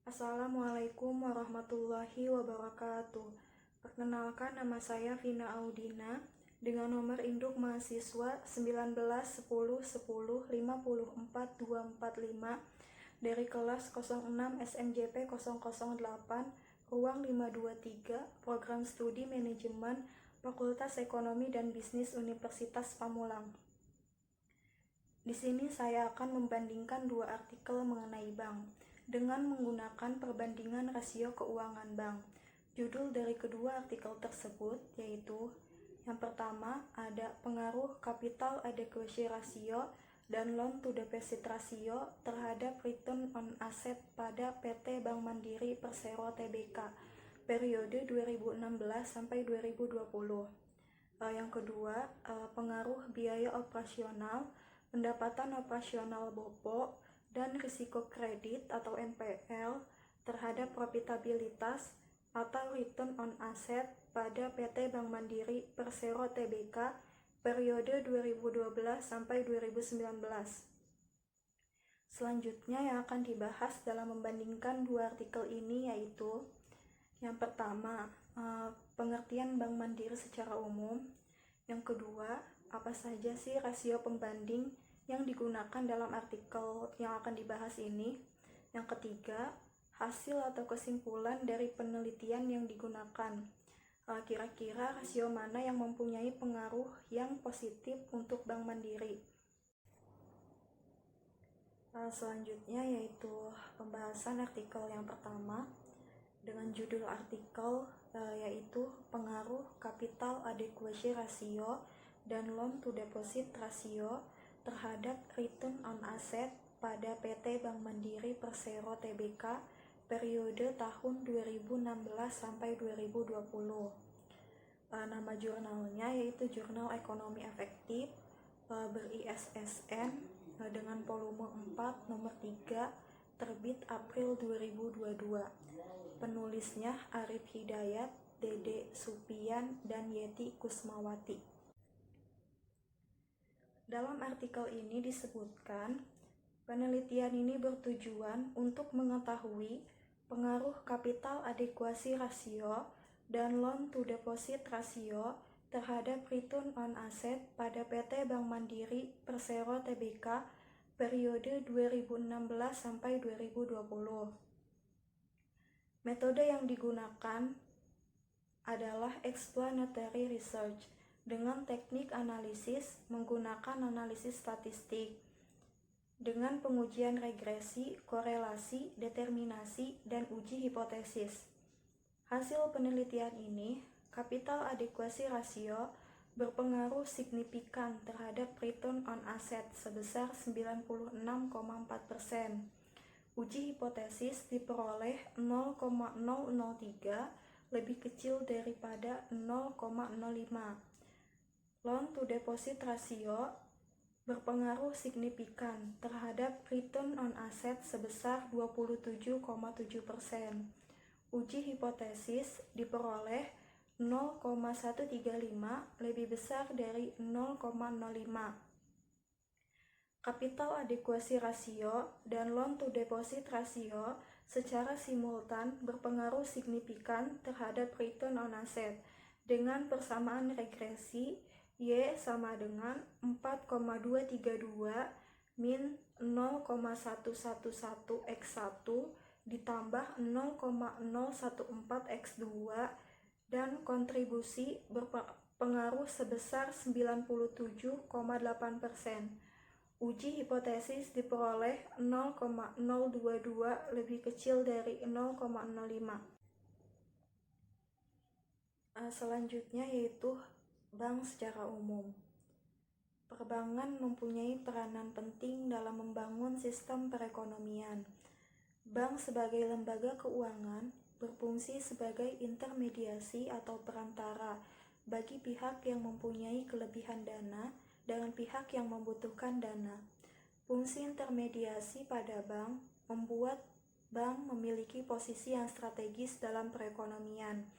Assalamualaikum warahmatullahi wabarakatuh. Perkenalkan, nama saya Vina Audina dengan nomor induk mahasiswa 1910105445 dari kelas 06 SMJP 008 ruang 523 Program Studi Manajemen Fakultas Ekonomi dan Bisnis Universitas Pamulang. Di sini saya akan membandingkan dua artikel mengenai bank dengan menggunakan perbandingan rasio keuangan bank. Judul dari kedua artikel tersebut yaitu yang pertama ada pengaruh capital adequacy ratio dan loan to deposit ratio terhadap return on asset pada PT Bank Mandiri Persero Tbk periode 2016 sampai 2020. Yang kedua, pengaruh biaya operasional, pendapatan operasional BOPO, dan risiko kredit atau NPL terhadap profitabilitas atau return on asset pada PT Bank Mandiri Persero Tbk periode 2012 sampai 2019. Selanjutnya yang akan dibahas dalam membandingkan dua artikel ini yaitu yang pertama, pengertian Bank Mandiri secara umum. Yang kedua, apa saja sih rasio pembanding yang digunakan dalam artikel yang akan dibahas ini. Yang ketiga, hasil atau kesimpulan dari penelitian yang digunakan. Kira-kira rasio mana yang mempunyai pengaruh yang positif untuk Bank Mandiri. Selanjutnya yaitu pembahasan artikel yang pertama dengan judul artikel yaitu pengaruh capital adequacy ratio dan loan to deposit ratio terhadap return on asset pada PT Bank Mandiri Persero Tbk periode tahun 2016 sampai 2020. Nama jurnalnya yaitu Jurnal Ekonomi Efektif ber-ISSN dengan volume 4 nomor 3 terbit April 2022. Penulisnya Arif Hidayat, Dede Supian, dan Yeti Kusmawati. Dalam artikel ini disebutkan, penelitian ini bertujuan untuk mengetahui pengaruh capital adequacy ratio dan loan to deposit ratio terhadap return on asset pada PT Bank Mandiri Persero Tbk periode 2016 sampai 2020. Metode yang digunakan adalah explanatory research dengan teknik analisis menggunakan analisis statistik dengan pengujian regresi, korelasi, determinasi, dan uji hipotesis. Hasil penelitian ini, capital adequacy ratio berpengaruh signifikan terhadap return on asset sebesar 96,4%. Uji hipotesis diperoleh 0,003 lebih kecil daripada 0,05. Loan to deposit ratio berpengaruh signifikan terhadap return on asset sebesar 27,7%. Uji hipotesis diperoleh 0,135 lebih besar dari 0,05. Capital adequacy ratio dan loan to deposit ratio secara simultan berpengaruh signifikan terhadap return on asset dengan persamaan regresi Y sama dengan 4,232 min 0,111x1 ditambah 0,014x2 dan kontribusi berpengaruh sebesar 97,8%. Uji hipotesis diperoleh 0,022 lebih kecil dari 0,05. Selanjutnya yaitu bank secara umum. Perbankan mempunyai peranan penting dalam membangun sistem perekonomian. Bank sebagai lembaga keuangan berfungsi sebagai intermediasi atau perantara bagi pihak yang mempunyai kelebihan dana dengan pihak yang membutuhkan dana. Fungsi intermediasi pada bank membuat bank memiliki posisi yang strategis dalam perekonomian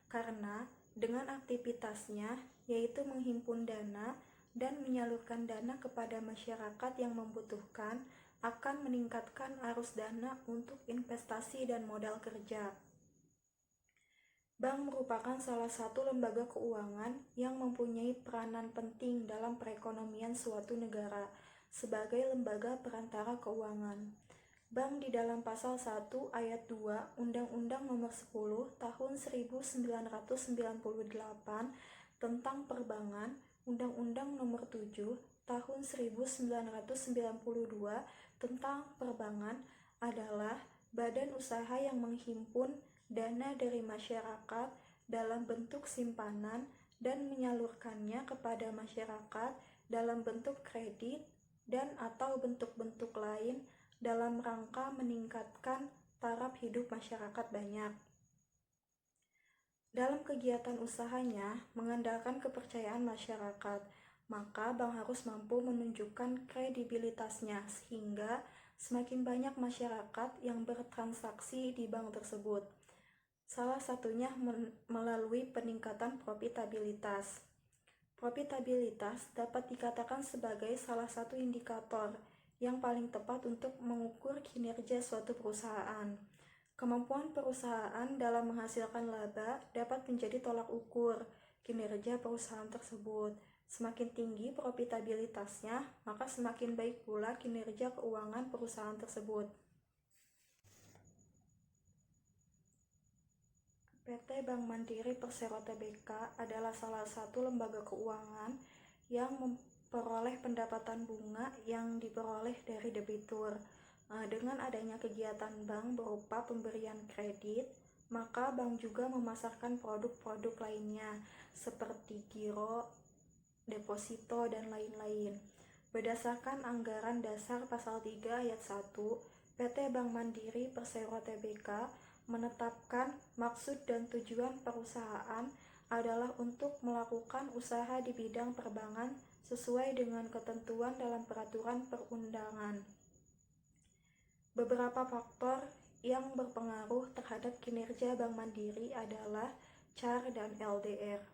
karena dengan aktivitasnya yaitu menghimpun dana dan menyalurkan dana kepada masyarakat yang membutuhkan, akan meningkatkan arus dana untuk investasi dan modal kerja. Bank merupakan salah satu lembaga keuangan yang mempunyai peranan penting dalam perekonomian suatu negara sebagai lembaga perantara keuangan. Bank di dalam pasal 1 ayat 2 Undang-Undang Nomor 10 Tahun 1998 tentang Perbankan, Undang-Undang Nomor 7 Tahun 1992 tentang Perbankan adalah badan usaha yang menghimpun dana dari masyarakat dalam bentuk simpanan dan menyalurkannya kepada masyarakat dalam bentuk kredit dan atau bentuk-bentuk lain dalam rangka meningkatkan taraf hidup masyarakat banyak. Dalam kegiatan usahanya mengandalkan kepercayaan masyarakat, maka bank harus mampu menunjukkan kredibilitasnya sehingga semakin banyak masyarakat yang bertransaksi di bank tersebut. Salah satunya melalui peningkatan profitabilitas. Profitabilitas dapat dikatakan sebagai salah satu indikator yang paling tepat untuk mengukur kinerja suatu perusahaan. Kemampuan perusahaan dalam menghasilkan laba dapat menjadi tolak ukur kinerja perusahaan tersebut. Semakin tinggi profitabilitasnya, maka semakin baik pula kinerja keuangan perusahaan tersebut. PT Bank Mandiri Persero Tbk adalah salah satu lembaga keuangan yang memperoleh pendapatan bunga yang diperoleh dari debitur. Dengan adanya kegiatan bank berupa pemberian kredit, maka bank juga memasarkan produk-produk lainnya seperti giro, deposito, dan lain-lain. Berdasarkan anggaran dasar pasal 3 ayat 1, PT Bank Mandiri Persero Tbk menetapkan maksud dan tujuan perusahaan adalah untuk melakukan usaha di bidang perbankan sesuai dengan ketentuan dalam peraturan perundangan. Beberapa faktor yang berpengaruh terhadap kinerja Bank Mandiri adalah CAR dan LDR.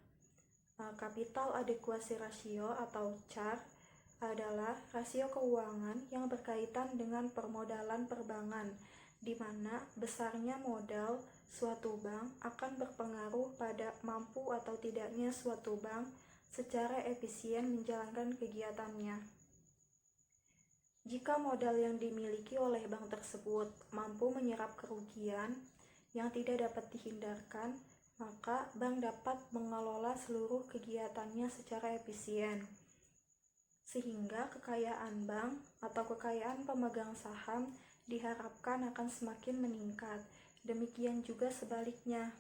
Capital Adequacy Ratio atau CAR adalah rasio keuangan yang berkaitan dengan permodalan perbankan, di mana besarnya modal suatu bank akan berpengaruh pada mampu atau tidaknya suatu bank secara efisien menjalankan kegiatannya. Jika modal yang dimiliki oleh bank tersebut mampu menyerap kerugian yang tidak dapat dihindarkan, maka bank dapat mengelola seluruh kegiatannya secara efisien, sehingga kekayaan bank atau kekayaan pemegang saham diharapkan akan semakin meningkat. Demikian juga sebaliknya.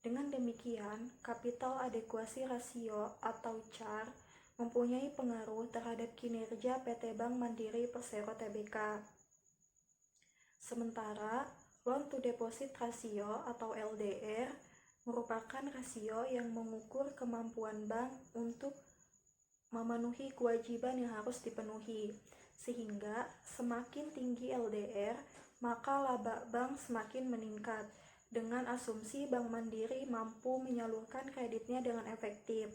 Dengan demikian, Capital Adequacy Ratio atau CAR mempunyai pengaruh terhadap kinerja PT Bank Mandiri Persero Tbk. Sementara, Loan to Deposit Ratio atau LDR merupakan rasio yang mengukur kemampuan bank untuk memenuhi kewajiban yang harus dipenuhi, sehingga semakin tinggi LDR, maka laba bank semakin meningkat. Dengan asumsi Bank Mandiri mampu menyalurkan kreditnya dengan efektif.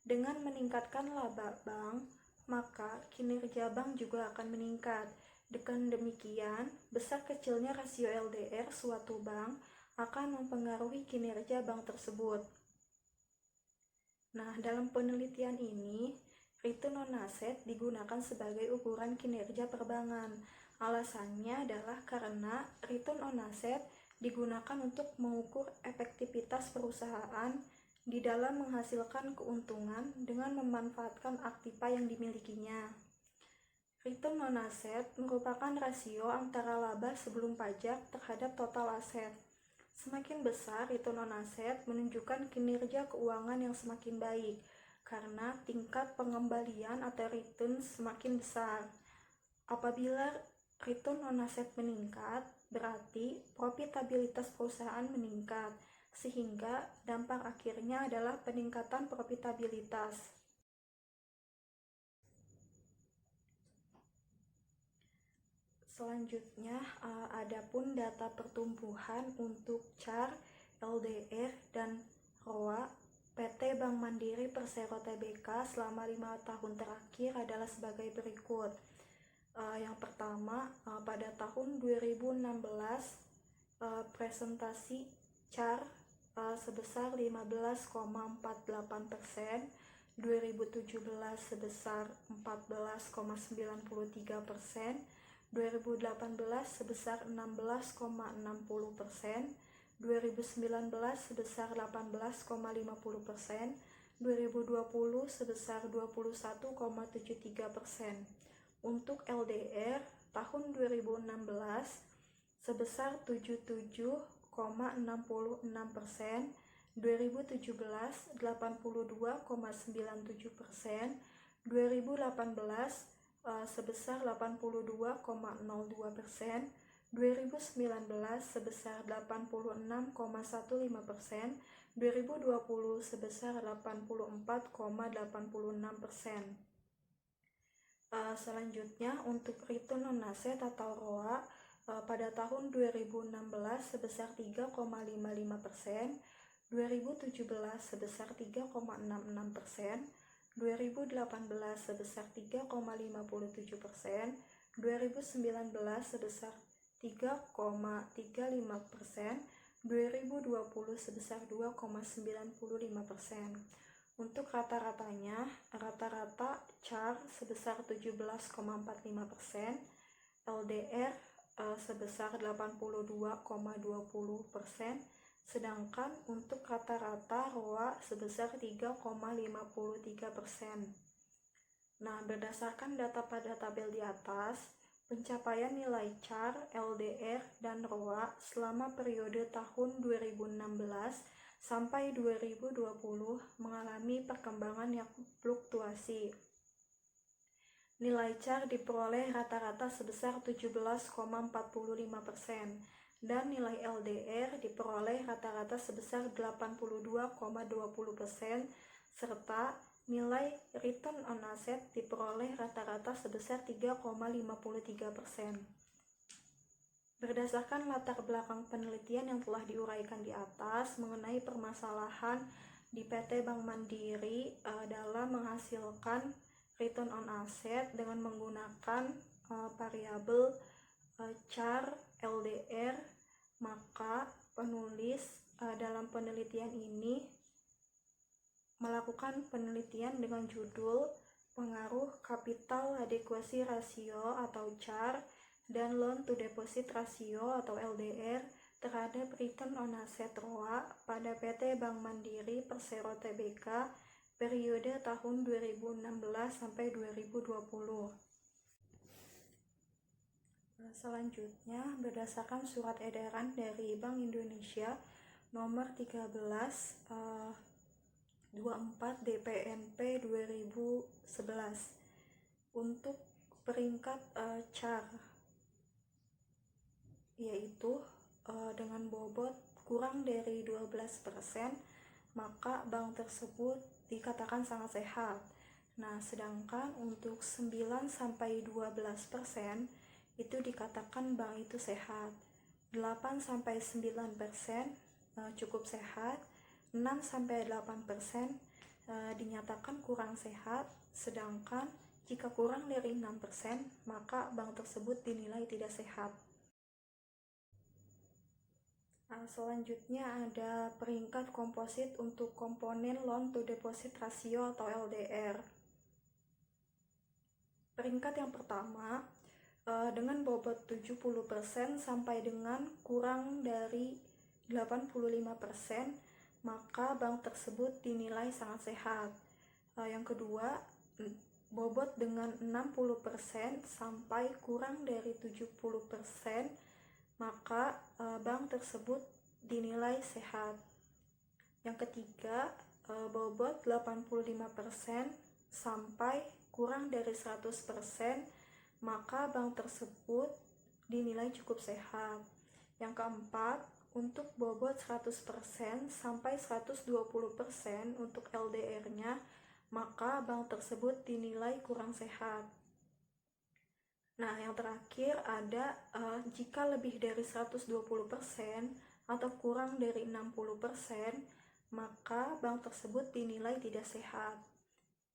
Dengan meningkatkan laba bank, maka kinerja bank juga akan meningkat. Dengan demikian, besar kecilnya rasio LDR suatu bank akan mempengaruhi kinerja bank tersebut. Nah, dalam penelitian ini, return on asset digunakan sebagai ukuran kinerja perbankan. Alasannya adalah karena return on asset digunakan untuk mengukur efektivitas perusahaan di dalam menghasilkan keuntungan dengan memanfaatkan aktiva yang dimilikinya. Return on asset merupakan rasio antara laba sebelum pajak terhadap total aset. Semakin besar return on asset menunjukkan kinerja keuangan yang semakin baik, karena tingkat pengembalian atau return semakin besar. Apabila return on asset meningkat, berarti profitabilitas perusahaan meningkat, sehingga dampak akhirnya adalah peningkatan profitabilitas. Selanjutnya, adapun data pertumbuhan untuk CAR, LDR, dan ROA PT Bank Mandiri Persero Tbk selama 5 tahun terakhir adalah sebagai berikut. Yang pertama, pada tahun 2016 presentasi CAR sebesar 15,48%, 2017 sebesar 14,93%, 2018 sebesar 16,60%, 2019 sebesar 18,50%, 2020 sebesar 21,73%. Untuk LDR tahun 2016 sebesar 77,66%, 2017 82,97%, 2018 sebesar 82,02%, 2019 sebesar 86,15%, 2020 sebesar 84,86%. Selanjutnya untuk return on asset atau ROA pada tahun 2016 sebesar 3,55%, 2017 sebesar 3,66%, 2018 sebesar 3,57%, 2019 sebesar 3,35%, 2020 sebesar 2,95%. Untuk rata-ratanya, rata-rata CAR sebesar 17,45%, LDR sebesar 82,20%, sedangkan untuk rata-rata ROA sebesar 3,53%. Nah, berdasarkan data pada tabel di atas, pencapaian nilai CAR, LDR, dan ROA selama periode tahun 2016 sampai 2020 mengalami perkembangan yang fluktuasi. Nilai CAR diperoleh rata-rata sebesar 17,45% dan nilai LDR diperoleh rata-rata sebesar 82,20% serta nilai return on asset diperoleh rata-rata sebesar 3,53%. Berdasarkan latar belakang penelitian yang telah diuraikan di atas mengenai permasalahan di PT Bank Mandiri dalam menghasilkan return on asset dengan menggunakan variabel CAR, LDR, maka penulis dalam penelitian ini melakukan penelitian dengan judul pengaruh capital adequacy ratio atau CAR dan loan to deposit ratio atau LDR terhadap return on asset ROA pada PT Bank Mandiri Persero Tbk periode tahun 2016 sampai 2020. Selanjutnya, berdasarkan surat edaran dari Bank Indonesia nomor 13 24 DPNP 2011 untuk peringkat CAR, yaitu dengan bobot kurang dari 12%, maka bank tersebut dikatakan sangat sehat. Nah, sedangkan untuk 9-12% itu dikatakan bank itu sehat. 8-9% cukup sehat. 6-8% dinyatakan kurang sehat, sedangkan jika kurang dari 6% maka bank tersebut dinilai tidak sehat. Selanjutnya ada peringkat komposit untuk komponen loan to deposit ratio atau LDR. Peringkat yang pertama dengan bobot 70% sampai dengan kurang dari 85%, maka bank tersebut dinilai sangat sehat. Yang kedua, bobot dengan 60% sampai kurang dari 70%, maka bank tersebut dinilai sehat. Yang ketiga, bobot 85% sampai kurang dari 100%, maka bank tersebut dinilai cukup sehat. Yang keempat, untuk bobot 100% sampai 120% untuk LDR-nya, maka bank tersebut dinilai kurang sehat. Nah, yang terakhir ada jika lebih dari 120% atau kurang dari 60%, maka bank tersebut dinilai tidak sehat.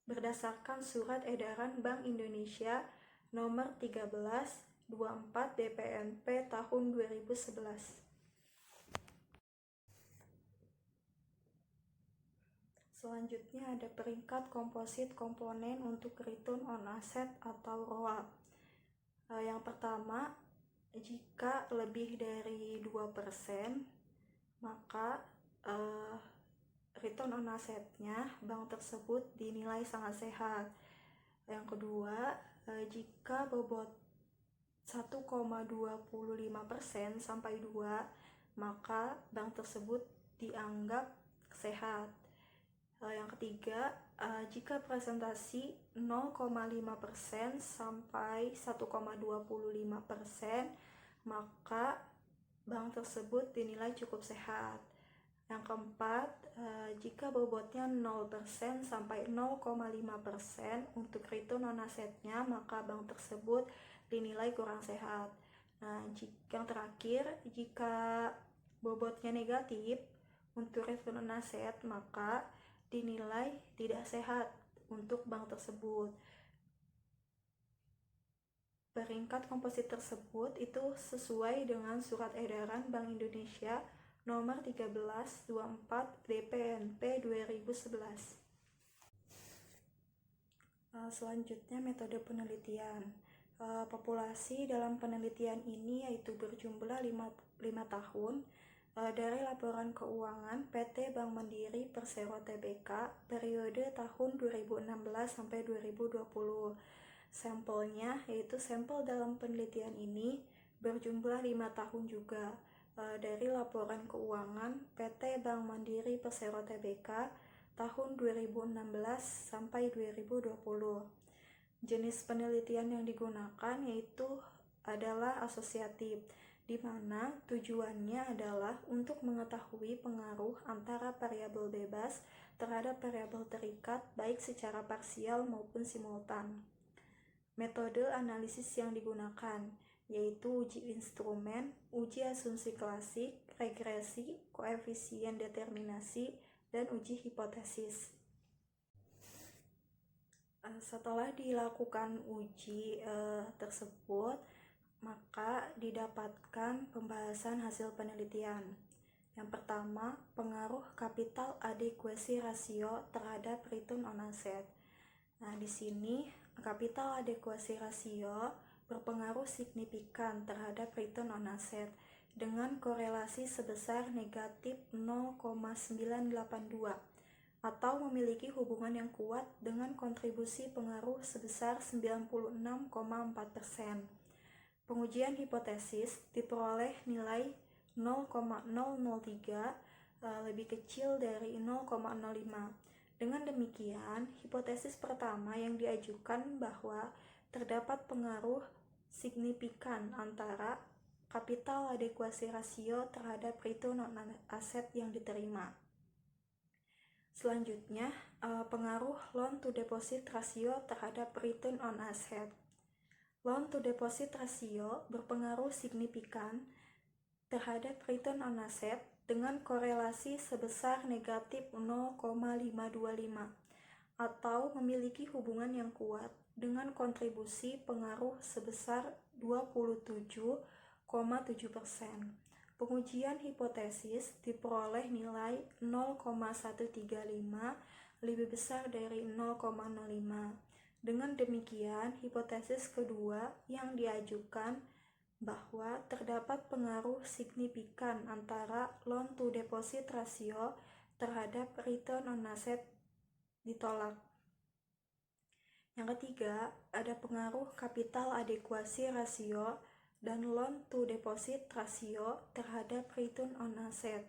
Berdasarkan surat edaran Bank Indonesia nomor 1324 BPNP tahun 2011. Selanjutnya ada peringkat komposit komponen untuk return on asset atau ROA. Yang pertama, jika lebih dari 2%, maka return on assetnya bank tersebut dinilai sangat sehat. Yang kedua, jika bobot 1,25% sampai 2, maka bank tersebut dianggap sehat. Yang ketiga, jika presentasi 0,5% sampai 1,25%, maka bank tersebut dinilai cukup sehat. Yang keempat, jika bobotnya 0% sampai 0,5% untuk return on assetnya, maka bank tersebut dinilai kurang sehat. Nah, yang terakhir, jika bobotnya negatif untuk return on asset, maka dinilai tidak sehat untuk bank tersebut. Peringkat komposit tersebut itu sesuai dengan Surat Edaran Bank Indonesia nomor 1324 BPNP 2011. Selanjutnya metode penelitian. Populasi dalam penelitian ini yaitu berjumlah 5 tahun dari laporan keuangan PT Bank Mandiri Persero Tbk periode tahun 2016 sampai 2020. Sampelnya yaitu sampel dalam penelitian ini berjumlah 5 tahun juga dari laporan keuangan PT Bank Mandiri Persero Tbk tahun 2016 sampai 2020. Jenis penelitian yang digunakan yaitu adalah asosiatif, di mana tujuannya adalah untuk mengetahui pengaruh antara variabel bebas terhadap variabel terikat baik secara parsial maupun simultan. Metode analisis yang digunakan yaitu uji instrumen, uji asumsi klasik, regresi, koefisien determinasi, dan uji hipotesis. Setelah dilakukan uji tersebut, maka didapatkan pembahasan hasil penelitian. Yang pertama, pengaruh capital adequacy ratio terhadap return on asset. Nah, di sini capital adequacy ratio berpengaruh signifikan terhadap return on asset dengan korelasi sebesar negatif 0,982 atau memiliki hubungan yang kuat dengan kontribusi pengaruh sebesar 96,4%. Pengujian hipotesis diperoleh nilai 0,003 lebih kecil dari 0,05. Dengan demikian, hipotesis pertama yang diajukan bahwa terdapat pengaruh signifikan antara capital adequacy ratio terhadap return on asset yang diterima. Selanjutnya, pengaruh loan to deposit ratio terhadap return on asset. Loan to deposit ratio berpengaruh signifikan terhadap return on asset dengan korelasi sebesar negatif 0,525 atau memiliki hubungan yang kuat dengan kontribusi pengaruh sebesar 27,7%. Pengujian hipotesis diperoleh nilai 0,135 lebih besar dari 0,05. Dengan demikian, hipotesis kedua yang diajukan bahwa terdapat pengaruh signifikan antara loan to deposit ratio terhadap return on asset ditolak. Yang ketiga, ada pengaruh capital adequacy ratio dan loan to deposit ratio terhadap return on asset.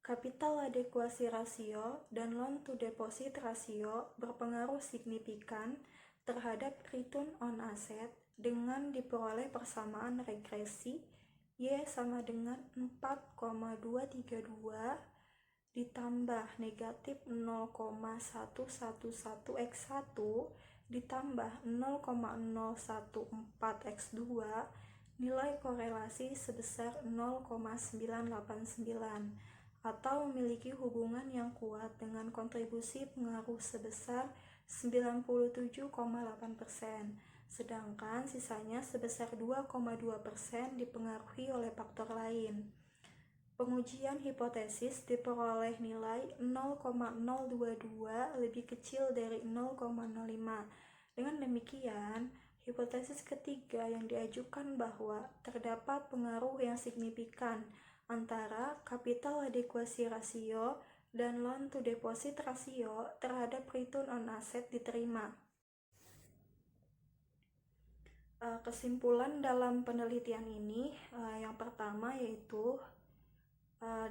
Capital adequacy ratio dan loan to deposit ratio berpengaruh signifikan terhadap return on asset dengan diperoleh persamaan regresi Y sama dengan 4,232 ditambah negatif 0,111x1 ditambah 0,014x2, nilai korelasi sebesar 0,989 atau memiliki hubungan yang kuat dengan kontribusi pengaruh sebesar 97,8%. sedangkan sisanya sebesar 2,2% dipengaruhi oleh faktor lain. Pengujian hipotesis diperoleh nilai 0,022 lebih kecil dari 0,05. Dengan demikian, hipotesis ketiga yang diajukan bahwa terdapat pengaruh yang signifikan antara capital adequacy ratio dan loan to deposit ratio terhadap return on asset diterima. Kesimpulan dalam penelitian ini yang pertama yaitu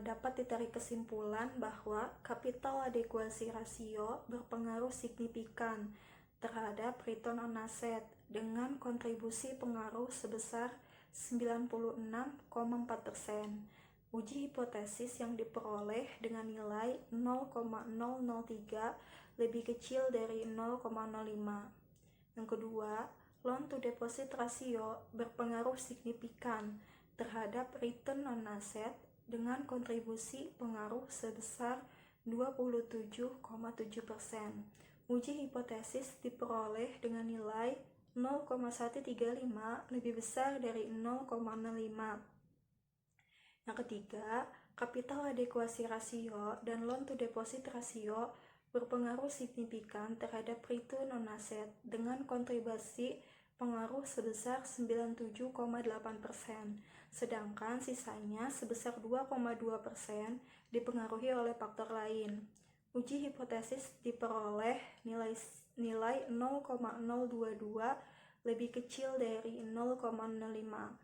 dapat ditarik kesimpulan bahwa capital adequacy ratio berpengaruh signifikan terhadap return on asset dengan kontribusi pengaruh sebesar 96,4%. Uji hipotesis yang diperoleh dengan nilai 0,003 lebih kecil dari 0,05. Yang kedua, loan to deposit ratio berpengaruh signifikan terhadap return on asset dengan kontribusi pengaruh sebesar 27,7%. Uji hipotesis diperoleh dengan nilai 0,135 lebih besar dari 0,05. Yang ketiga, capital adequacy ratio dan loan to deposit ratio berpengaruh signifikan terhadap return on asset dengan kontribusi pengaruh sebesar 97,8%, sedangkan sisanya sebesar 2,2% dipengaruhi oleh faktor lain. Uji hipotesis diperoleh nilai 0,022 lebih kecil dari 0,05.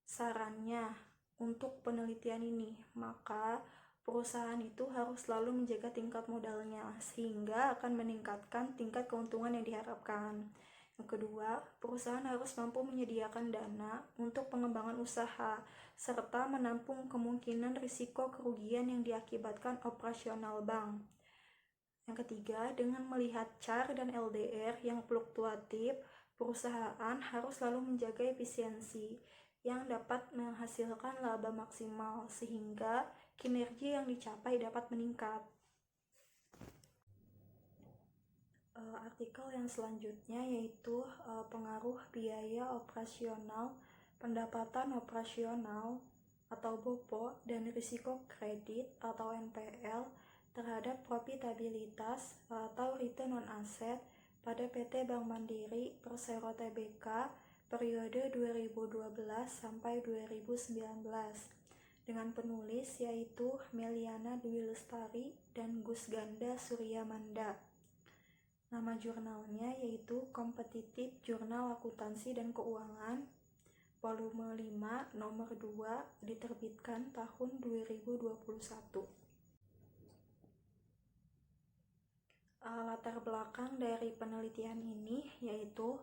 Sarannya untuk penelitian ini, maka perusahaan itu harus selalu menjaga tingkat modalnya sehingga akan meningkatkan tingkat keuntungan yang diharapkan. Yang kedua, perusahaan harus mampu menyediakan dana untuk pengembangan usaha serta menampung kemungkinan risiko kerugian yang diakibatkan operasional bank. Yang ketiga, dengan melihat CAR dan LDR yang fluktuatif, perusahaan harus selalu menjaga efisiensi yang dapat menghasilkan laba maksimal sehingga kinerja yang dicapai dapat meningkat. Artikel yang selanjutnya yaitu pengaruh biaya operasional, pendapatan operasional atau BOPO dan risiko kredit atau NPL terhadap profitabilitas atau return on asset pada PT Bank Mandiri Persero Tbk periode 2012 sampai 2019 dengan penulis yaitu Meliana Dwi Lestari dan Gus Ganda Suryamanda. Nama jurnalnya yaitu Kompetitif Jurnal Akuntansi dan Keuangan, volume 5, nomor 2, diterbitkan tahun 2021. Latar belakang dari penelitian ini yaitu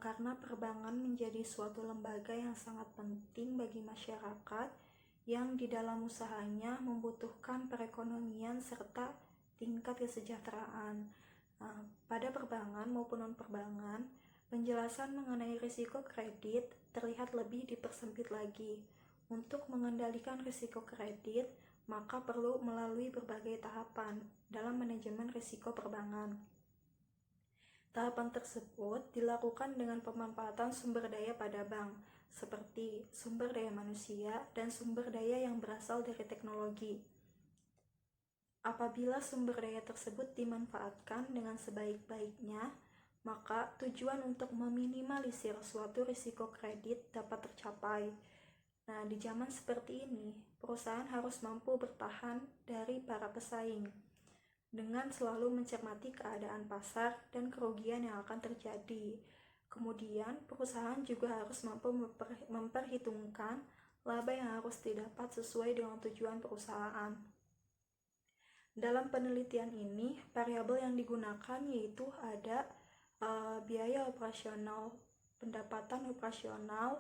karena perbankan menjadi suatu lembaga yang sangat penting bagi masyarakat yang di dalam usahanya membutuhkan perekonomian serta tingkat kesejahteraan. Pada perbankan maupun non-perbankan, penjelasan mengenai risiko kredit terlihat lebih dipersempit lagi. Untuk mengendalikan risiko kredit, maka perlu melalui berbagai tahapan dalam manajemen risiko perbankan. Tahapan tersebut dilakukan dengan pemanfaatan sumber daya pada bank, seperti sumber daya manusia dan sumber daya yang berasal dari teknologi. Apabila sumber daya tersebut dimanfaatkan dengan sebaik-baiknya, maka tujuan untuk meminimalisir suatu risiko kredit dapat tercapai. Nah, di zaman seperti ini, perusahaan harus mampu bertahan dari para pesaing dengan selalu mencermati keadaan pasar dan kerugian yang akan terjadi. Kemudian, perusahaan juga harus mampu memperhitungkan laba yang harus didapat sesuai dengan tujuan perusahaan. Dalam penelitian ini, variabel yang digunakan yaitu ada biaya operasional, pendapatan operasional,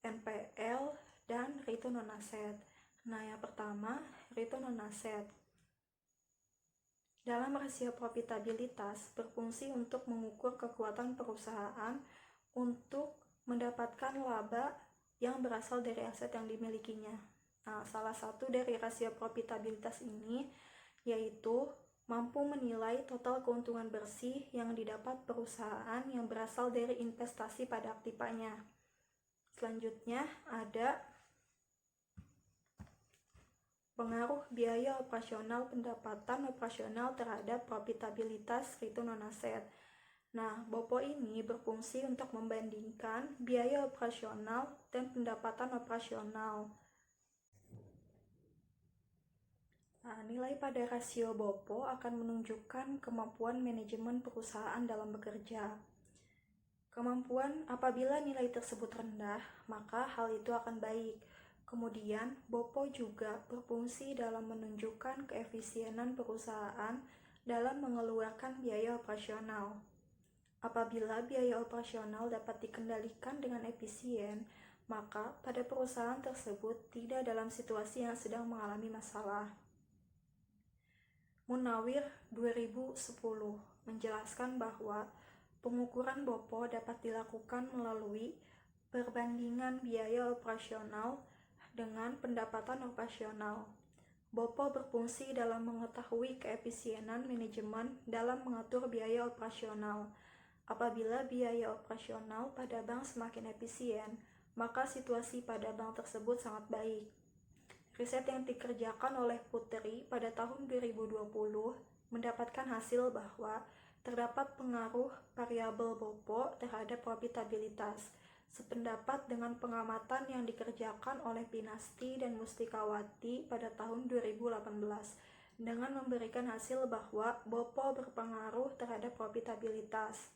NPL, dan return on asset. Nah, yang pertama, return on asset. Dalam rasio profitabilitas berfungsi untuk mengukur kekuatan perusahaan untuk mendapatkan laba yang berasal dari aset yang dimilikinya. Nah, salah satu dari rasio profitabilitas ini yaitu mampu menilai total keuntungan bersih yang didapat perusahaan yang berasal dari investasi pada aktivanya. Selanjutnya ada pengaruh biaya operasional pendapatan operasional terhadap profitabilitas return on asset. Nah, BOPO ini berfungsi untuk membandingkan biaya operasional dan pendapatan operasional. Nah, nilai pada rasio BOPO akan menunjukkan kemampuan manajemen perusahaan dalam bekerja. Kemampuan apabila nilai tersebut rendah, maka hal itu akan baik. Kemudian, BOPO juga berfungsi dalam menunjukkan keefisienan perusahaan dalam mengeluarkan biaya operasional. Apabila biaya operasional dapat dikendalikan dengan efisien, maka pada perusahaan tersebut tidak dalam situasi yang sedang mengalami masalah. Munawir 2010 menjelaskan bahwa pengukuran BOPO dapat dilakukan melalui perbandingan biaya operasional dengan pendapatan operasional. BOPO berfungsi dalam mengetahui keefisienan manajemen dalam mengatur biaya operasional. Apabila biaya operasional pada bank semakin efisien, maka situasi pada bank tersebut sangat baik. Riset yang dikerjakan oleh Putri pada tahun 2020 mendapatkan hasil bahwa terdapat pengaruh variabel BOPO terhadap profitabilitas, sependapat dengan pengamatan yang dikerjakan oleh Pinasti dan Mustikawati pada tahun 2018 dengan memberikan hasil bahwa BOPO berpengaruh terhadap profitabilitas.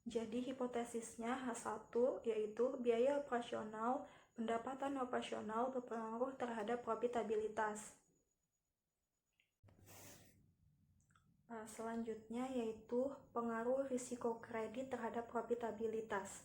Jadi hipotesisnya H1 yaitu biaya operasional, pendapatan operasional berpengaruh terhadap profitabilitas. Selanjutnya yaitu pengaruh risiko kredit terhadap profitabilitas.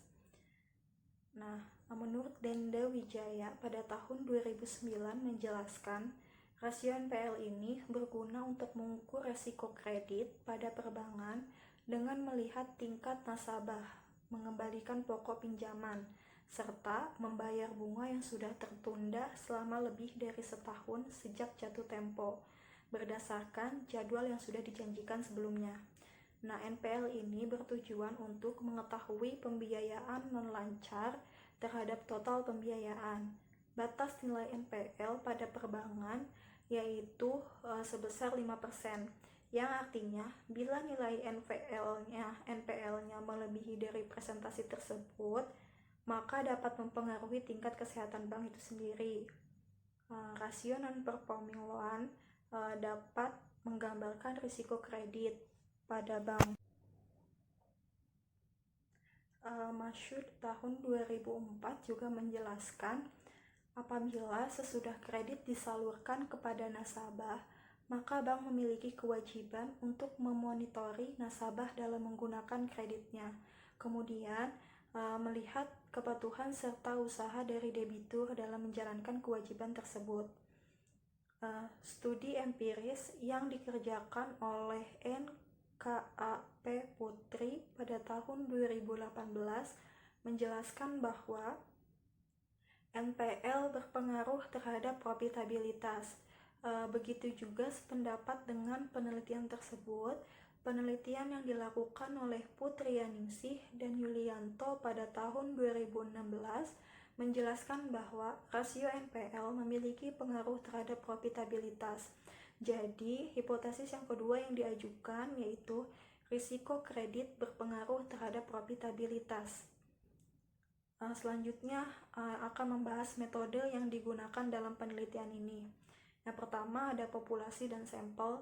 Nah, menurut Denda Wijaya pada tahun 2009 menjelaskan rasio NPL ini berguna untuk mengukur risiko kredit pada perbankan dengan melihat tingkat nasabah, mengembalikan pokok pinjaman, serta membayar bunga yang sudah tertunda selama lebih dari setahun sejak jatuh tempo, berdasarkan jadwal yang sudah dijanjikan sebelumnya. Nah, NPL ini bertujuan untuk mengetahui pembiayaan non-lancar terhadap total pembiayaan. Batas nilai NPL pada perbankan yaitu sebesar 5%, yang artinya bila nilai NPL-nya melebihi dari presentasi tersebut, maka dapat mempengaruhi tingkat kesehatan bank itu sendiri. Rasio non-performing loan dapat menggambarkan risiko kredit pada bank. Masyhur tahun 2004 juga menjelaskan apabila sesudah kredit disalurkan kepada nasabah, maka bank memiliki kewajiban untuk memonitori nasabah dalam menggunakan kreditnya. Kemudian melihat kepatuhan serta usaha dari debitur dalam menjalankan kewajiban tersebut. Studi empiris yang dikerjakan oleh NKAP Putri pada tahun 2018 menjelaskan bahwa NPL berpengaruh terhadap profitabilitas. Begitu juga sependapat dengan penelitian tersebut, penelitian yang dilakukan oleh Putriyaningsih dan Yulianto pada tahun 2016 menjelaskan bahwa rasio NPL memiliki pengaruh terhadap profitabilitas. Jadi, hipotesis yang kedua yang diajukan yaitu risiko kredit berpengaruh terhadap profitabilitas. Selanjutnya akan membahas metode yang digunakan dalam penelitian ini. Yang pertama ada populasi dan sampel.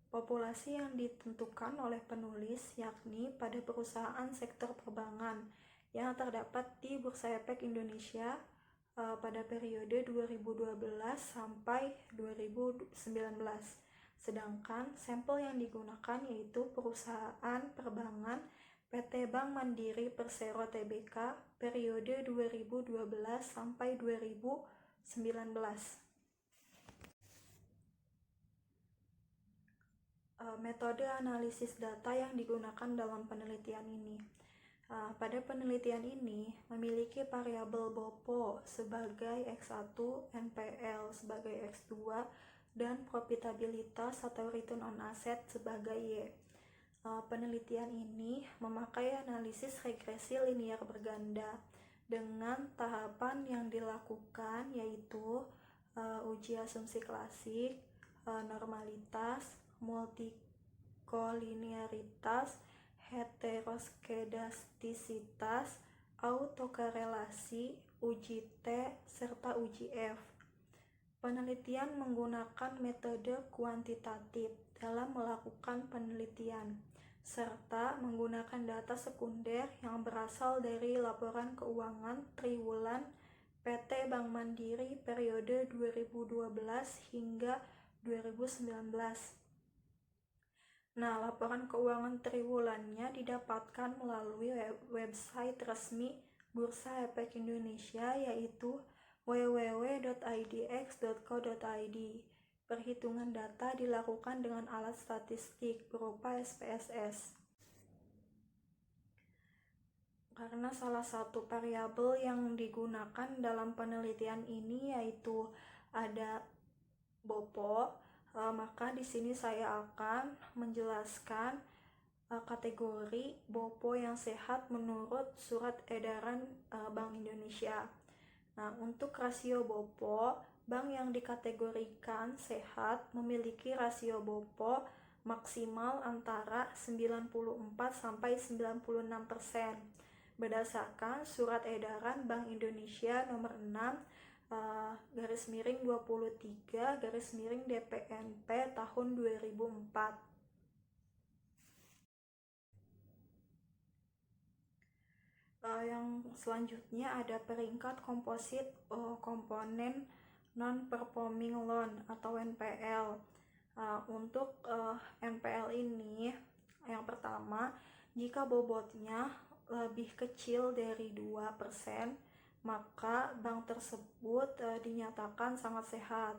Populasi yang ditentukan oleh penulis yakni pada perusahaan sektor perbankan yang terdapat di Bursa Efek Indonesia pada periode 2012 sampai 2019. Sedangkan sampel yang digunakan yaitu perusahaan perbankan PT Bank Mandiri Persero Tbk periode 2012 sampai 2019. Metode analisis data yang digunakan dalam penelitian ini. Pada penelitian ini memiliki variabel BOPO sebagai X1, NPL sebagai X2, dan profitabilitas atau return on asset sebagai Y. Penelitian ini memakai analisis regresi linear berganda dengan tahapan yang dilakukan yaitu uji asumsi klasik, normalitas, multikolinearitas, heteroskedastisitas, autokorelasi, uji T, serta uji F. Penelitian menggunakan metode kuantitatif dalam melakukan penelitian, serta menggunakan data sekunder yang berasal dari laporan keuangan triwulan PT Bank Mandiri periode 2012 hingga 2019. Nah, laporan keuangan triwulannya didapatkan melalui website resmi Bursa Efek Indonesia yaitu www.idx.co.id. Perhitungan data dilakukan dengan alat statistik berupa SPSS. Karena salah satu variabel yang digunakan dalam penelitian ini yaitu ada BOPO, maka di sini saya akan menjelaskan kategori BOPO yang sehat menurut surat edaran Bank Indonesia. Nah, untuk rasio BOPO, bank yang dikategorikan sehat memiliki rasio BOPO maksimal antara 94-96% berdasarkan surat edaran Bank Indonesia nomor 6/23/DPNP tahun 2004. Yang selanjutnya ada peringkat komposit komponen non-performing loan atau NPL. Untuk NPL ini, yang pertama, jika bobotnya lebih kecil dari 2%, maka bank tersebut dinyatakan sangat sehat.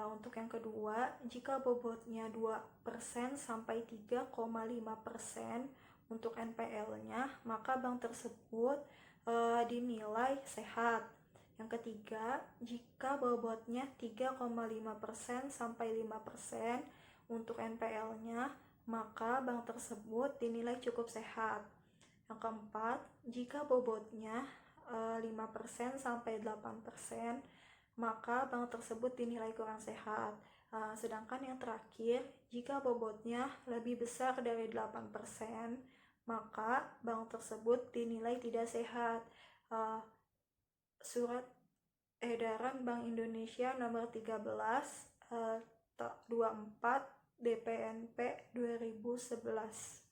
Untuk yang kedua, jika bobotnya 2% sampai 3,5% untuk NPL-nya, maka bank tersebut dinilai sehat. Yang ketiga, jika bobotnya 3,5% sampai 5% untuk NPL-nya, maka bank tersebut dinilai cukup sehat. Yang keempat, jika bobotnya 5% sampai 8%, maka bank tersebut dinilai kurang sehat. Sedangkan yang terakhir, jika bobotnya lebih besar dari 8%, maka bank tersebut dinilai tidak sehat. Surat edaran Bank Indonesia nomor 13/24 DPNP 2011.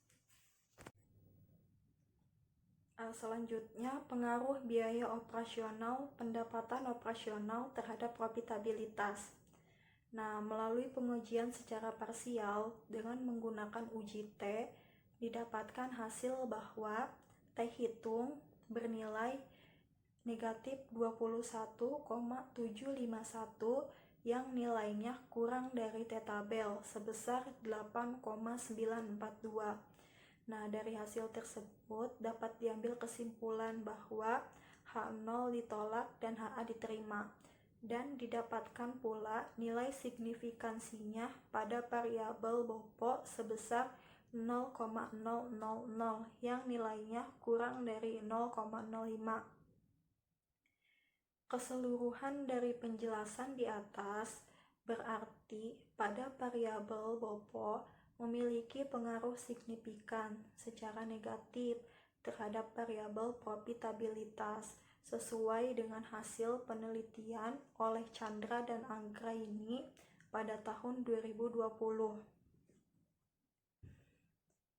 Selanjutnya, pengaruh biaya operasional, pendapatan operasional terhadap profitabilitas. Nah, melalui pengujian secara parsial dengan menggunakan uji T, didapatkan hasil bahwa T hitung bernilai negatif 21,751 yang nilainya kurang dari T tabel sebesar 8,942. Nah, dari hasil tersebut dapat diambil kesimpulan bahwa H0 ditolak dan HA diterima, dan didapatkan pula nilai signifikansinya pada variabel BOPO sebesar 0,000 yang nilainya kurang dari 0,05. Keseluruhan dari penjelasan di atas berarti pada variabel BOPO memiliki pengaruh signifikan secara negatif terhadap variabel profitabilitas sesuai dengan hasil penelitian oleh Chandra dan Anggraini pada tahun 2020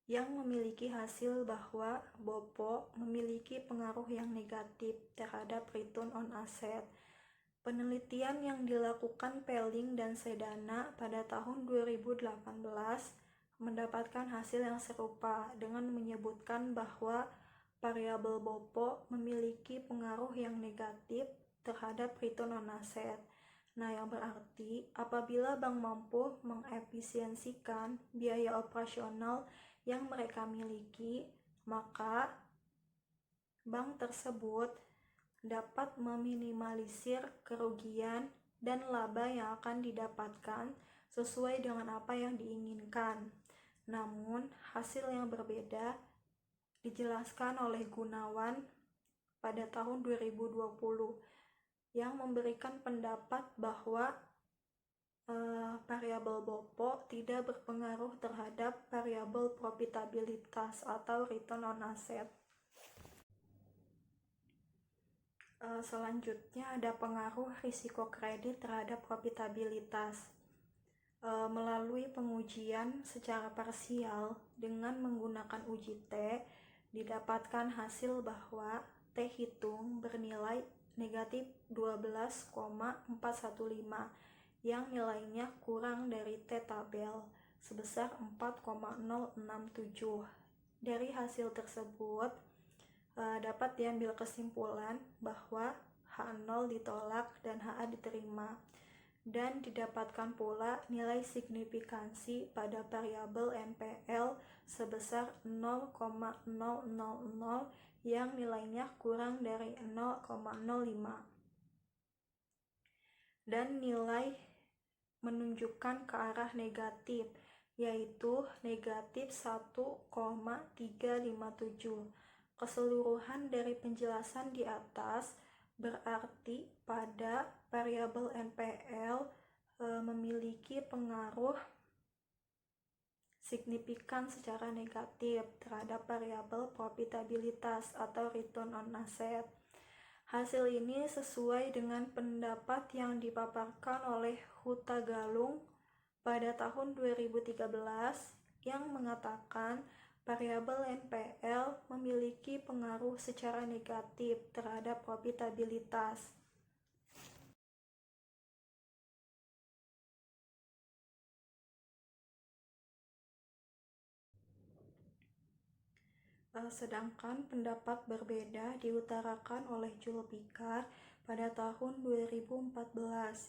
yang memiliki hasil bahwa BOPO memiliki pengaruh yang negatif terhadap return on asset. Penelitian yang dilakukan Pelling dan Sedana pada tahun 2018 mendapatkan hasil yang serupa dengan menyebutkan bahwa variabel BOPO memiliki pengaruh yang negatif terhadap return on asset. Nah, yang berarti apabila bank mampu mengefisiensikan biaya operasional yang mereka miliki, maka bank tersebut dapat meminimalisir kerugian dan laba yang akan didapatkan sesuai dengan apa yang diinginkan. Namun, hasil yang berbeda dijelaskan oleh Gunawan pada tahun 2020 yang memberikan pendapat bahwa variabel BOPO tidak berpengaruh terhadap variabel profitabilitas atau return on asset. Selanjutnya ada pengaruh risiko kredit terhadap profitabilitas. Melalui pengujian secara parsial dengan menggunakan uji T, didapatkan hasil bahwa T hitung bernilai negatif 12,415 yang nilainya kurang dari T tabel sebesar 4,067. Dari hasil tersebut dapat diambil kesimpulan bahwa H0 ditolak dan HA diterima, dan didapatkan pula nilai signifikansi pada variabel NPL sebesar 0,000 yang nilainya kurang dari 0,05, dan nilai menunjukkan ke arah negatif, yaitu negatif 1,357. Keseluruhan dari penjelasan di atas berarti pada variabel NPL memiliki pengaruh signifikan secara negatif terhadap variabel profitabilitas atau return on asset. Hasil ini sesuai dengan pendapat yang dipaparkan oleh Hutagalung pada tahun 2013 yang mengatakan variabel NPL memiliki pengaruh secara negatif terhadap profitabilitas. Sedangkan pendapat berbeda diutarakan oleh Julpikar pada tahun 2014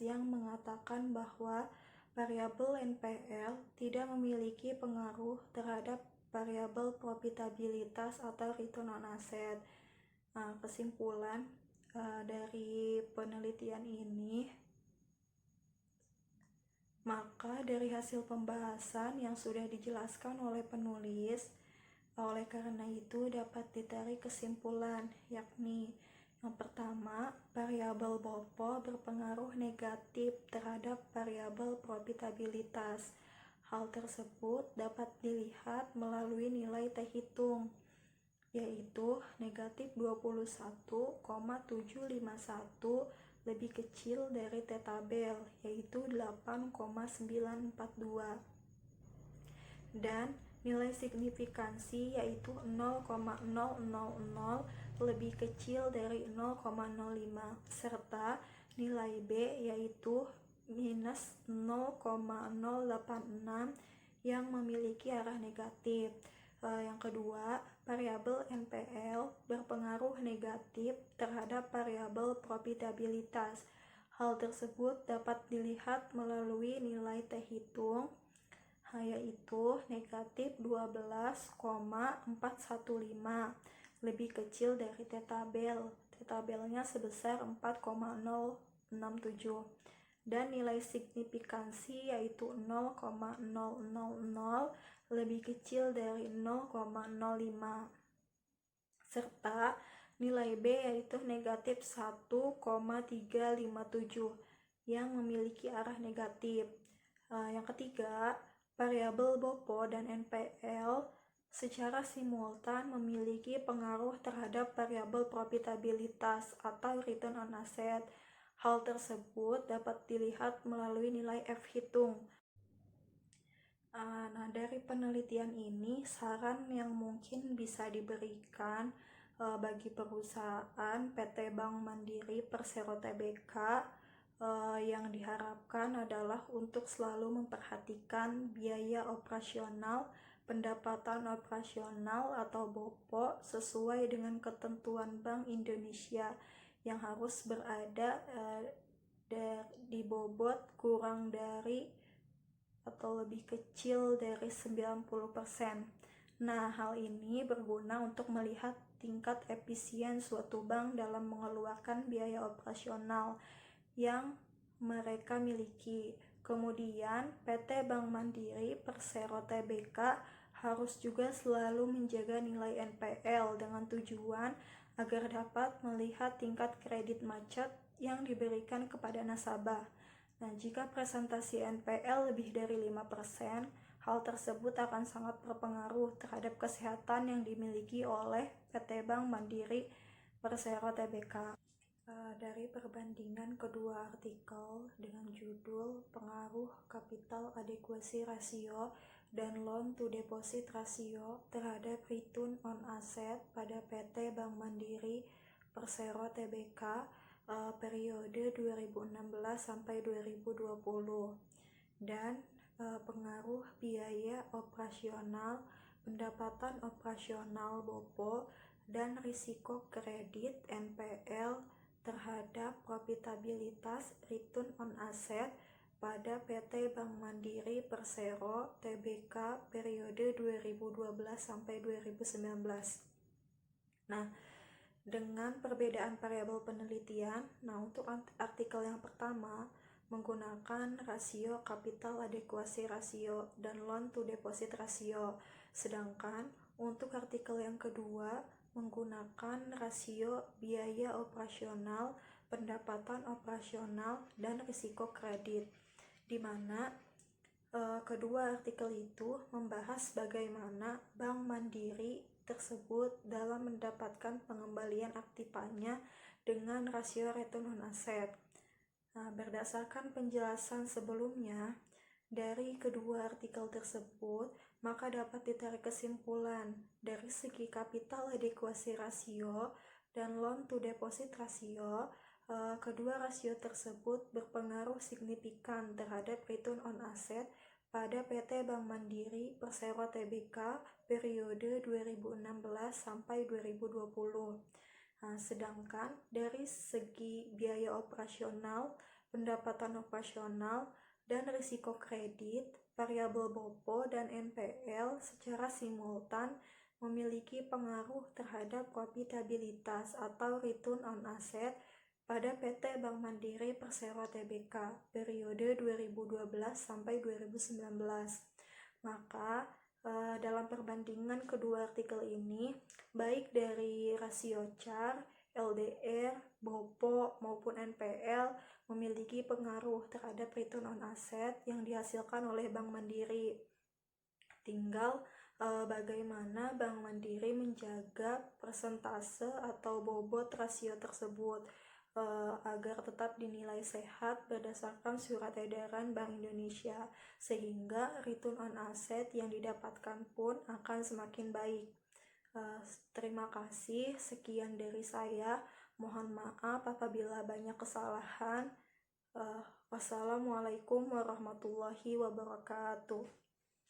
yang mengatakan bahwa variabel NPL tidak memiliki pengaruh terhadap variabel profitabilitas atau return on asset. Kesimpulan dari penelitian ini, maka dari hasil pembahasan yang sudah dijelaskan oleh penulis, oleh karena itu dapat ditarik kesimpulan, yakni yang pertama, variabel BOPO berpengaruh negatif terhadap variabel profitabilitas. Hal tersebut dapat dilihat melalui nilai T hitung, yaitu negatif 21,751 lebih kecil dari T tabel, yaitu 8,942. Dan nilai signifikansi yaitu 0,000 lebih kecil dari 0,05, serta nilai B yaitu minus 0,086 yang memiliki arah negatif. Yang kedua, variabel NPL berpengaruh negatif terhadap variabel profitabilitas. Hal tersebut dapat dilihat melalui nilai T hitung, yaitu negatif 12,415 lebih kecil dari T tabel. T tabelnya sebesar 4,067, dan nilai signifikansi yaitu 0,000 lebih kecil dari 0,05, serta nilai B yaitu negatif 1,357 yang memiliki arah negatif. Yang ketiga, variabel BOPO dan NPL secara simultan memiliki pengaruh terhadap variabel profitabilitas atau return on asset. Hal tersebut dapat dilihat melalui nilai F hitung. Nah, dari penelitian ini, saran yang mungkin bisa diberikan bagi perusahaan PT Bank Mandiri Persero Tbk yang diharapkan adalah untuk selalu memperhatikan biaya operasional, pendapatan operasional atau BOPO sesuai dengan ketentuan Bank Indonesia yang harus berada di bobot kurang dari atau lebih kecil dari 90%. Nah, hal ini berguna untuk melihat tingkat efisien suatu bank dalam mengeluarkan biaya operasional yang mereka miliki. Kemudian PT Bank Mandiri Persero Tbk harus juga selalu menjaga nilai NPL dengan tujuan agar dapat melihat tingkat kredit macet yang diberikan kepada nasabah. Nah, jika presentasi NPL lebih dari 5%, hal tersebut akan sangat berpengaruh terhadap kesehatan yang dimiliki oleh PT Bank Mandiri Persero Tbk. Dari perbandingan kedua artikel dengan judul Pengaruh Capital Adequacy Ratio dan Loan to Deposit Ratio terhadap Return on Asset pada PT Bank Mandiri Persero Tbk periode 2016 sampai 2020 dan pengaruh biaya operasional, pendapatan operasional BOPO, dan risiko kredit NPL terhadap profitabilitas return on asset pada PT Bank Mandiri Persero Tbk periode 2012 sampai 2019. Nah, dengan perbedaan variabel penelitian, untuk artikel yang pertama menggunakan rasio capital adequacy ratio dan loan to deposit ratio, sedangkan untuk artikel yang kedua menggunakan rasio biaya operasional, pendapatan operasional, dan risiko kredit, di mana kedua artikel itu membahas bagaimana Bank Mandiri tersebut dalam mendapatkan pengembalian aktifanya dengan rasio return on asset. Berdasarkan penjelasan sebelumnya, dari kedua artikel tersebut, maka dapat ditarik kesimpulan dari segi capital adequacy ratio dan loan to deposit ratio, kedua rasio tersebut berpengaruh signifikan terhadap return on asset pada PT Bank Mandiri Persero Tbk periode 2016 sampai 2020. Sedangkan dari segi biaya operasional, pendapatan operasional, dan risiko kredit, variabel BOPO dan NPL secara simultan memiliki pengaruh terhadap profitabilitas atau return on asset pada PT Bank Mandiri Persero Tbk periode 2012 sampai 2019. Maka dalam perbandingan kedua artikel ini, baik dari rasio CAR, LDR, BOPO maupun NPL memiliki pengaruh terhadap return on asset yang dihasilkan oleh Bank Mandiri. Tinggal bagaimana Bank Mandiri menjaga persentase atau bobot rasio tersebut agar tetap dinilai sehat berdasarkan surat edaran Bank Indonesia, sehingga return on asset yang didapatkan pun akan semakin baik. Terima kasih, sekian dari saya. Mohon maaf apabila banyak kesalahan. Wassalamualaikum warahmatullahi wabarakatuh.